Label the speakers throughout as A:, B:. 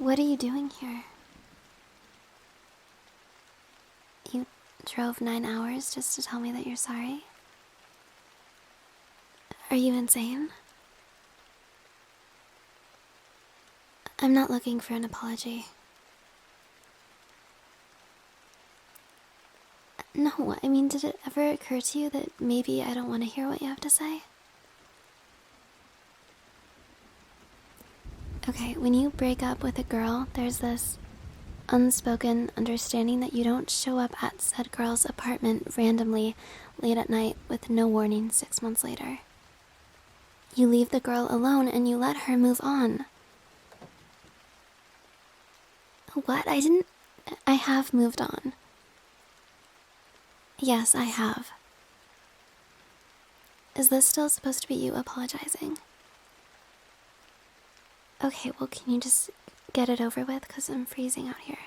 A: What are you doing here? You drove 9 hours just to tell me that you're sorry? Are you insane? I'm not looking for an apology. No, I mean, did it ever occur to you that maybe I don't want to hear what you have to say? Okay, when you break up with a girl, there's this unspoken understanding that you don't show up at said girl's apartment randomly late at night with no warning 6 months later. You leave the girl alone and you let her move on. What? I have moved on. Yes, I have. Is this still supposed to be you apologizing? Okay, well, can you just get it over with? Because I'm freezing out here.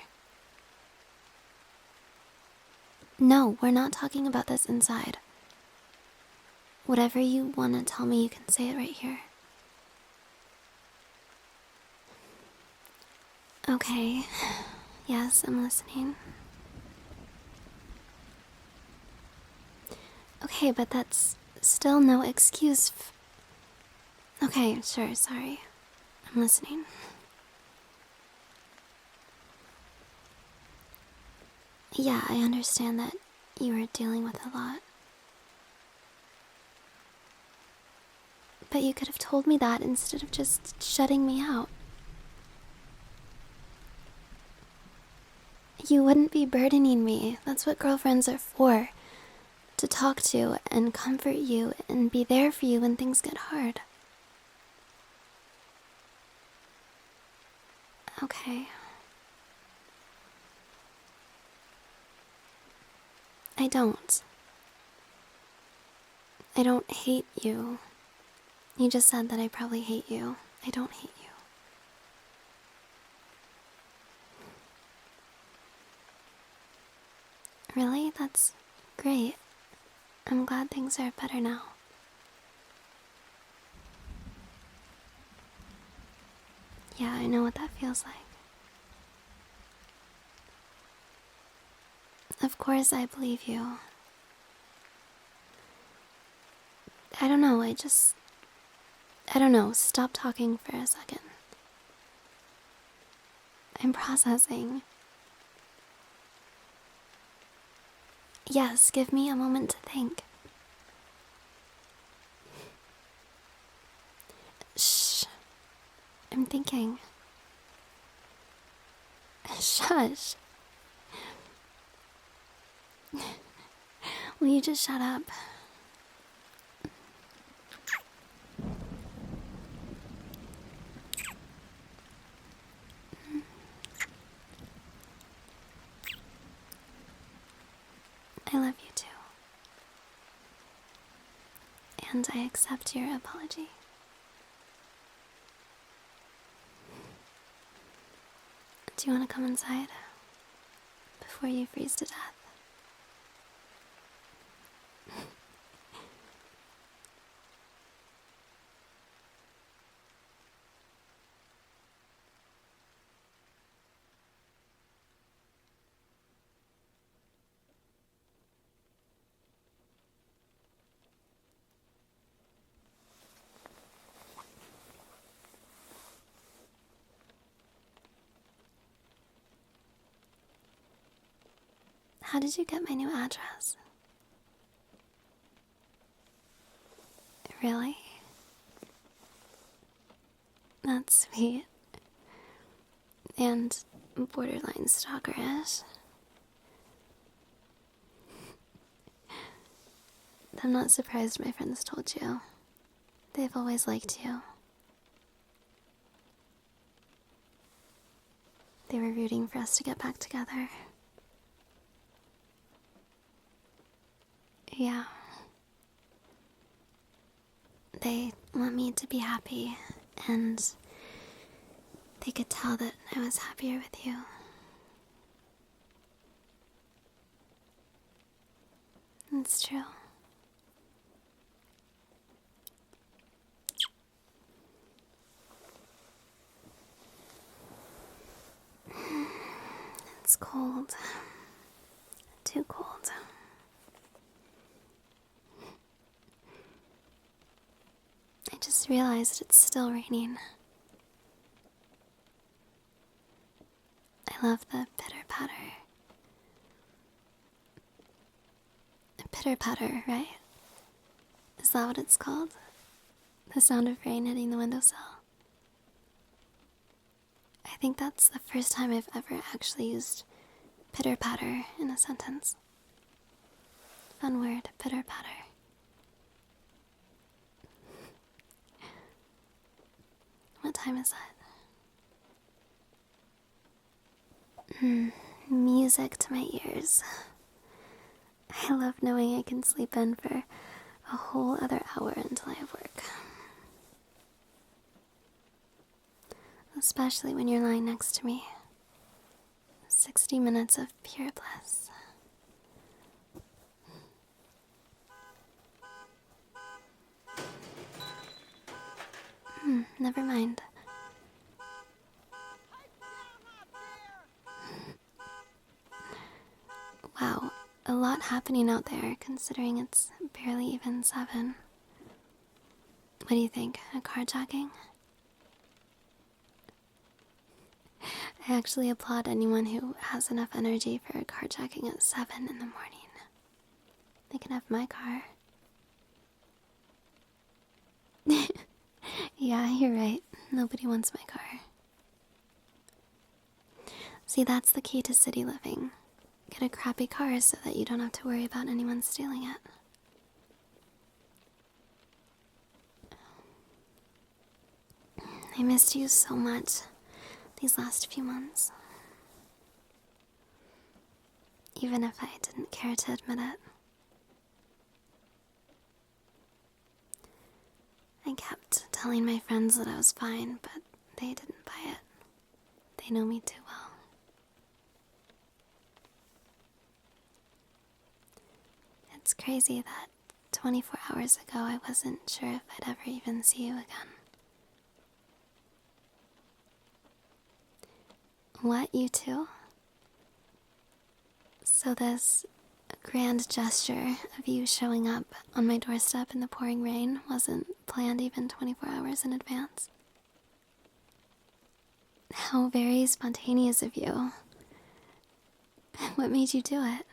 A: No, we're not talking about this inside. Whatever you want to tell me, you can say it right here. Okay. Yes, I'm listening. Okay, but that's still no excuse. Okay, sure, sorry. I'm listening. Yeah, I understand that you are dealing with a lot. But you could have told me that instead of just shutting me out. You wouldn't be burdening me. That's what girlfriends are for. To talk to and comfort you and be there for you when things get hard. Okay. I don't. I don't hate you. You just said that I probably hate you. I don't hate you. Really? That's great. I'm glad things are better now. Yeah, I know what that feels like. Of course I believe you. I don't know, I don't know, stop talking for a second. I'm processing. Yes, give me a moment to think. Shh. I'm thinking. Shush. Will you just shut up? I love you too. And I accept your apology. Do you want to come inside? Before you freeze to death? How did you get my new address? Really? That's sweet. And borderline stalkerish. I'm not surprised my friends told you. They've always liked you. They were rooting for us to get back together. Yeah. They want me to be happy, and they could tell that I was happier with you. It's true. It's cold. Too cold. I just realized it's still raining. I love the pitter-patter. Pitter-patter, right? Is that what it's called? The sound of rain hitting the windowsill? I think that's the first time I've ever actually used pitter-patter in a sentence. Fun word, pitter-patter. What time is it? Music to my ears. I love knowing I can sleep in for a whole other hour until I have work. Especially when you're lying next to me. 60 minutes of pure bliss. Never mind. Wow, a lot happening out there considering it's barely even 7. What do you think? A carjacking? I actually applaud anyone who has enough energy for a carjacking at 7 in the morning. They can have my car. Yeah, you're right. Nobody wants my car. See, that's the key to city living. Get a crappy car so that you don't have to worry about anyone stealing it. I missed you so much these last few months. Even if I didn't care to admit it. I kept telling my friends that I was fine, but they didn't buy it. They know me too well. It's crazy that 24 hours ago I wasn't sure if I'd ever even see you again. What, you too? So this grand gesture of you showing up on my doorstep in the pouring rain wasn't planned even 24 hours in advance? How very spontaneous of you. What made you do it?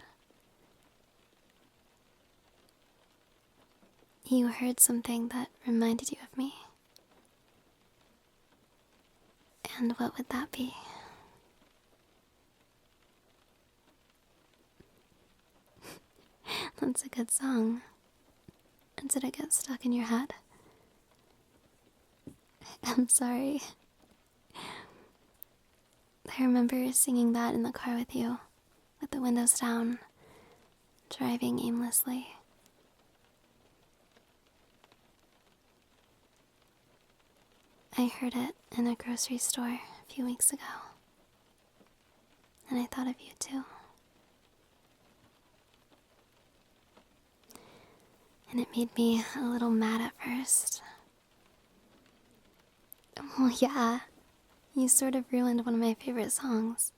A: You heard something that reminded you of me? And what would that be? That's a good song. Did it get stuck in your head? I'm sorry. I remember singing that in the car with you, with the windows down, driving aimlessly. I heard it in a grocery store a few weeks ago, and I thought of you too. And it made me a little mad at first. Well, yeah, you sort of ruined one of my favorite songs.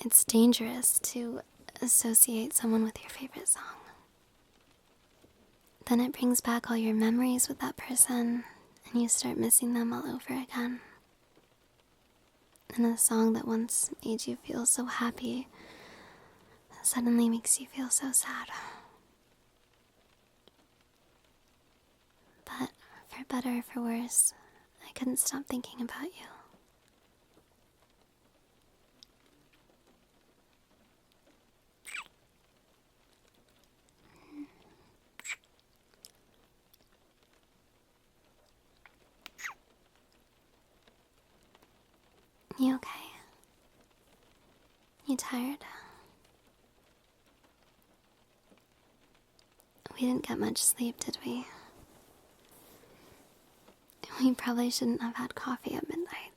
A: It's dangerous to associate someone with your favorite song. Then it brings back all your memories with that person, and you start missing them all over again. And a song that once made you feel so happy suddenly makes you feel so sad. But for better or for worse, I couldn't stop thinking about you. You okay? You tired? We didn't get much sleep, did we? We probably shouldn't have had coffee at midnight.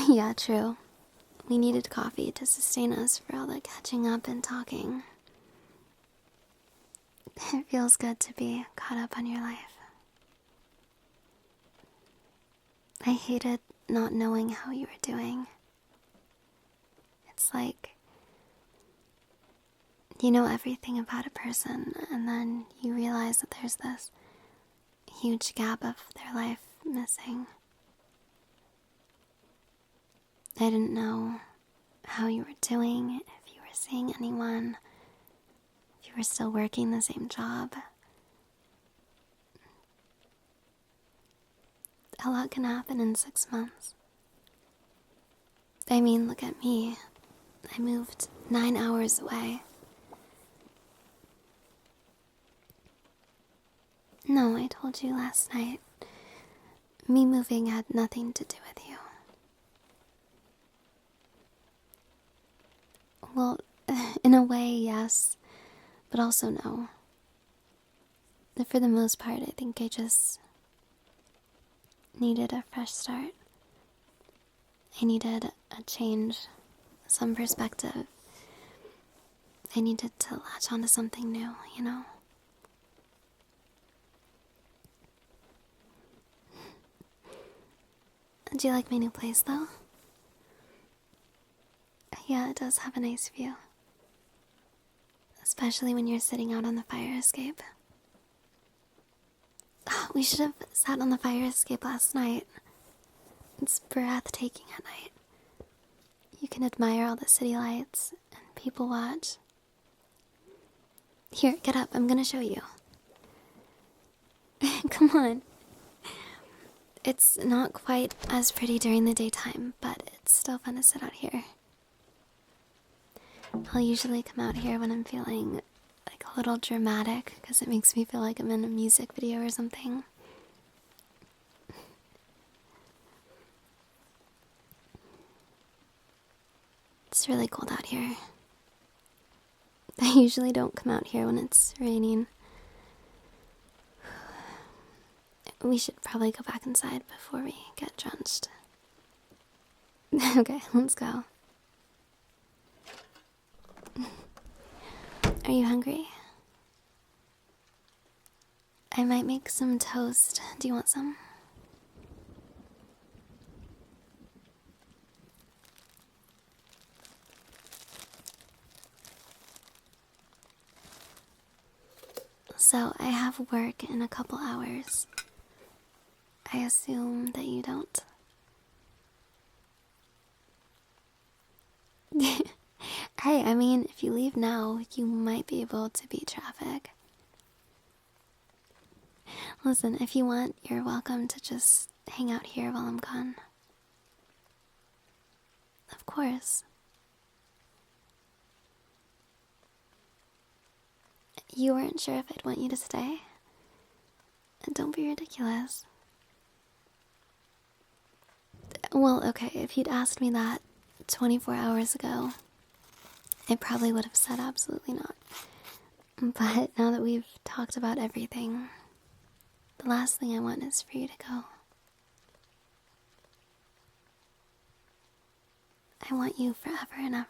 A: Yeah, true. We needed coffee to sustain us for all the catching up and talking. It feels good to be caught up on your life. I hated not knowing how you were doing. It's like you know everything about a person, and then you realize that there's this huge gap of their life missing. I didn't know how you were doing, if you were seeing anyone, if you were still working the same job. A lot can happen in 6 months. I mean, look at me. I moved 9 hours away. No, I told you last night. Me moving had nothing to do with you. Well, in a way, yes, but also no. For the most part, I think I just needed a fresh start. I needed a change, some perspective. I needed to latch onto something new, you know? Do you like my new place, though? Yeah, it does have a nice view. Especially when you're sitting out on the fire escape. We should have sat on the fire escape last night. It's breathtaking at night. You can admire all the city lights and people watch. Here, get up. I'm gonna show you. Come on. It's not quite as pretty during the daytime, but it's still fun to sit out here. I'll usually come out here when I'm feeling like a little dramatic, because it makes me feel like I'm in a music video or something. It's really cold out here. I usually don't come out here when it's raining. We should probably go back inside before we get drenched. Okay, let's go. Are you hungry? I might make some toast. Do you want some? So, I have work in a couple hours. I assume that you don't. Hey, I mean, if you leave now, you might be able to beat traffic. Listen, if you want, you're welcome to just hang out here while I'm gone. Of course. You weren't sure if I'd want you to stay? Don't be ridiculous. Well, okay, if you'd asked me that 24 hours ago, I probably would have said absolutely not. But now that we've talked about everything, the last thing I want is for you to go. I want you forever and ever.